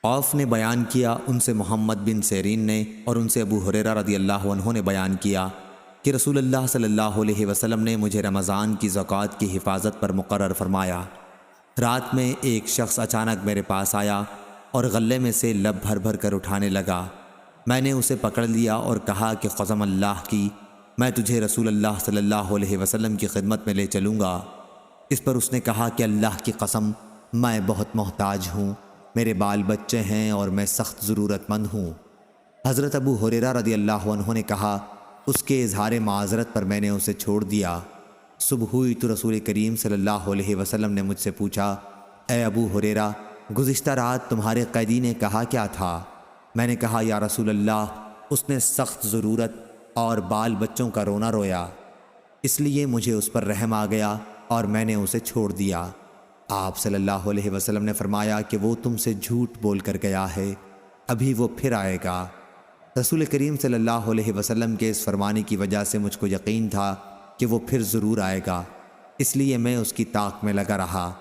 عوف نے بیان کیا، ان سے محمد بن سیرین نے اور ان سے ابو ہریرہ رضی اللہ عنہ نے بیان کیا کہ رسول اللہ صلی اللہ علیہ وسلم نے مجھے رمضان کی زکوٰۃ کی حفاظت پر مقرر فرمایا۔ رات میں ایک شخص اچانک میرے پاس آیا اور غلے میں سے لب بھر بھر کر اٹھانے لگا۔ میں نے اسے پکڑ لیا اور کہا کہ قسم اللہ کی، میں تجھے رسول اللہ صلی اللہ علیہ وسلم کی خدمت میں لے چلوں گا۔ اس پر اس نے کہا کہ اللہ کی قسم، میں بہت محتاج ہوں، میرے بال بچے ہیں اور میں سخت ضرورت مند ہوں۔ حضرت ابو ہریرہ رضی اللہ عنہ نے کہا، اس کے اظہار معذرت پر میں نے اسے چھوڑ دیا۔ صبح ہوئی تو رسول کریم صلی اللہ علیہ وسلم نے مجھ سے پوچھا، اے ابو ہریرہ، گزشتہ رات تمہارے قیدی نے کہا کیا تھا؟ میں نے کہا، یا رسول اللہ، اس نے سخت ضرورت اور بال بچوں کا رونا رویا، اس لیے مجھے اس پر رحم آ گیا اور میں نے اسے چھوڑ دیا۔ آپ صلی اللہ علیہ وسلم نے فرمایا کہ وہ تم سے جھوٹ بول کر گیا ہے، ابھی وہ پھر آئے گا۔ رسول کریم صلی اللہ علیہ وسلم کے اس فرمانے کی وجہ سے مجھ کو یقین تھا کہ وہ پھر ضرور آئے گا، اس لیے میں اس کی طاق میں لگا رہا،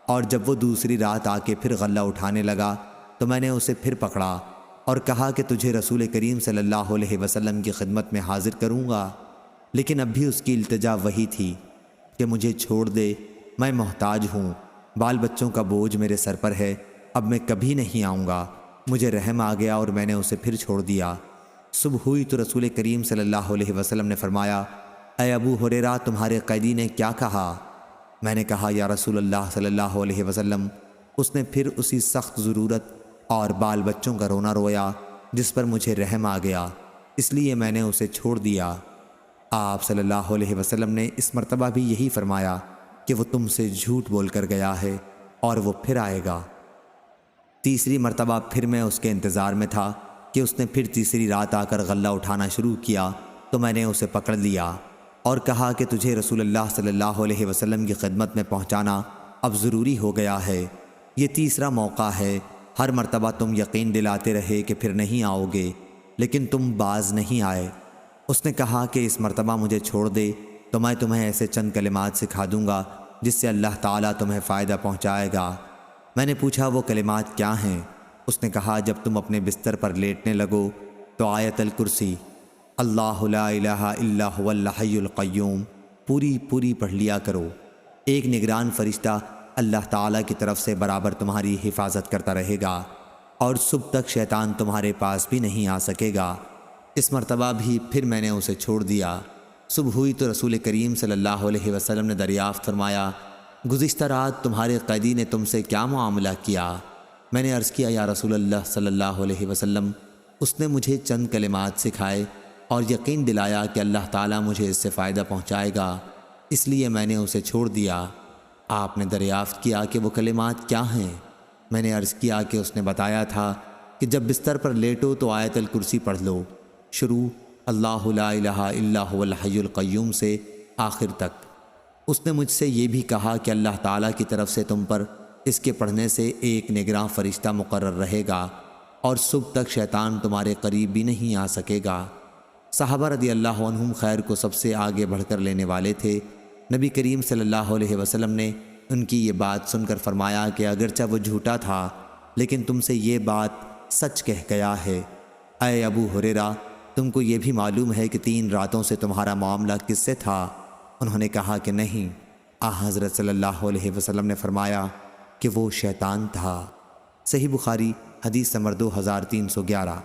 اور جب وہ دوسری رات آ کے پھر غلہ اٹھانے لگا تو میں نے اسے پھر پکڑا اور کہا کہ تجھے رسول کریم صلی اللہ علیہ وسلم کی خدمت میں حاضر کروں گا، لیکن اب بھی اس کی التجا وہی تھی کہ مجھے چھوڑ دے، میں محتاج ہوں، بال بچوں کا بوجھ میرے سر پر ہے، اب میں کبھی نہیں آؤں گا۔ مجھے رحم آ گیا اور میں نے اسے پھر چھوڑ دیا۔ صبح ہوئی تو رسول کریم صلی اللہ علیہ وسلم نے فرمایا، اے ابو ہریرہ، تمہارے قیدی نے کیا کہا؟ میں نے کہا، یا رسول اللہ صلی اللہ علیہ وسلم، اس نے پھر اسی سخت ضرورت اور بال بچوں کا رونا رویا جس پر مجھے رحم آ گیا، اس لیے میں نے اسے چھوڑ دیا۔ آپ صلی اللہ علیہ وسلم نے اس مرتبہ بھی یہی فرمایا کہ وہ تم سے جھوٹ بول کر گیا ہے اور وہ پھر آئے گا۔ تیسری مرتبہ پھر میں اس کے انتظار میں تھا کہ اس نے پھر تیسری رات آ کر غلہ اٹھانا شروع کیا تو میں نے اسے پکڑ لیا اور کہا کہ تجھے رسول اللہ صلی اللہ علیہ وسلم کی خدمت میں پہنچانا اب ضروری ہو گیا ہے، یہ تیسرا موقع ہے۔ ہر مرتبہ تم یقین دلاتے رہے کہ پھر نہیں آؤ گے، لیکن تم باز نہیں آئے۔ اس نے کہا کہ اس مرتبہ مجھے چھوڑ دے تو میں تمہیں ایسے چند کلمات سکھا دوں گا جس سے اللہ تعالیٰ تمہیں فائدہ پہنچائے گا۔ میں نے پوچھا، وہ کلمات کیا ہیں؟ اس نے کہا، جب تم اپنے بستر پر لیٹنے لگو تو آیت الکرسی، اللہ لا الہ الا هو الحی القیوم پوری پڑھ لیا کرو۔ ایک نگران فرشتہ اللہ تعالیٰ کی طرف سے برابر تمہاری حفاظت کرتا رہے گا اور صبح تک شیطان تمہارے پاس بھی نہیں آ سکے گا۔ اس مرتبہ بھی پھر میں نے اسے چھوڑ دیا۔ صبح ہوئی تو رسول کریم صلی اللہ علیہ وسلم نے دریافت فرمایا، گزشتہ رات تمہارے قیدی نے تم سے کیا معاملہ کیا؟ میں نے عرض کیا، یا رسول اللہ صلی اللہ علیہ وسلم، اس نے مجھے چند کلمات سکھائے اور یقین دلایا کہ اللہ تعالیٰ مجھے اس سے فائدہ پہنچائے گا، اس لیے میں نے اسے چھوڑ دیا۔ آپ نے دریافت کیا کہ وہ کلمات کیا ہیں؟ میں نے عرض کیا کہ اس نے بتایا تھا کہ جب بستر پر لیٹو تو آیت الکرسی پڑھ لو، شروع اللہ لا الہ الا هو الحی القیوم سے آخر تک۔ اس نے مجھ سے یہ بھی کہا کہ اللہ تعالیٰ کی طرف سے تم پر اس کے پڑھنے سے ایک نگراں فرشتہ مقرر رہے گا اور صبح تک شیطان تمہارے قریب بھی نہیں آ سکے گا۔ صحابہ رضی اللہ عنہم خیر کو سب سے آگے بڑھ کر لینے والے تھے۔ نبی کریم صلی اللہ علیہ وسلم نے ان کی یہ بات سن کر فرمایا کہ اگرچہ وہ جھوٹا تھا لیکن تم سے یہ بات سچ کہہ گیا ہے۔ اے ابو ہریرہ، تم کو یہ بھی معلوم ہے کہ 3 راتوں سے تمہارا معاملہ کس سے تھا؟ انہوں نے کہا کہ نہیں۔ حضرت صلی اللہ علیہ وسلم نے فرمایا کہ وہ شیطان تھا۔ صحیح بخاری حدیث نمبر 2311۔